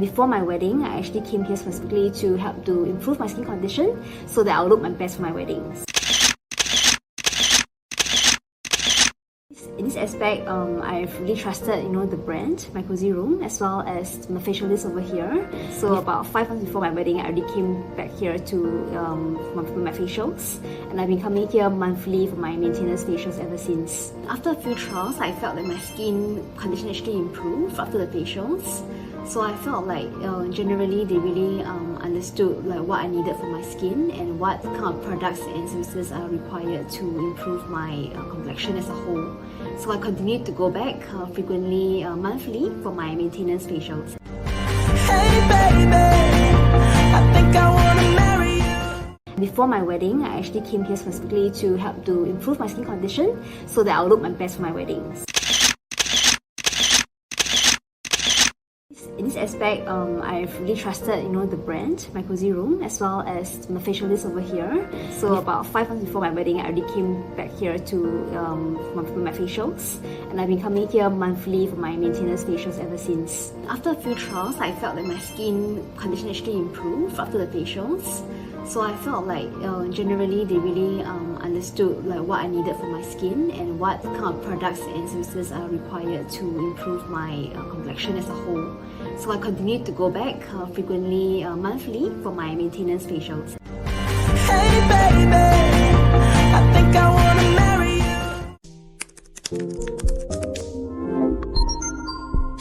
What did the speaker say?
Before my wedding, I actually came here specifically to help to improve my skin condition so that I'll look my best for my weddings. In this aspect, I've really trusted, the brand, mycozyroom, as well as my facialist over here. So about 5 months before my wedding, I already came back here to my facials, and I've been coming here monthly for my maintenance facials ever since. After a few trials, I felt that my skin condition actually improved after the facials. So I felt like generally they really understood what I needed for my skin and what kind of products and services are required to improve my complexion as a whole. So I continued to go back frequently monthly for my maintenance facials. Hey baby, I think I wanna marry you. Before my wedding, I actually came here specifically to help to improve my skin condition so that I'll look my best for my weddings. In this aspect, I've really trusted, the brand, mycozyroom, as well as my facialist over here. So about 5 months before my wedding, I already came back here to my facials, and I've been coming here monthly for my maintenance facials ever since. After a few trials, I felt that my skin condition actually improved after the facials. So I felt like generally they really understood what I needed for my skin and what kind of products and services are required to improve my complexion as a whole. So I continued to go back frequently monthly for my maintenance facials. Hey baby, I think I wanna marry you.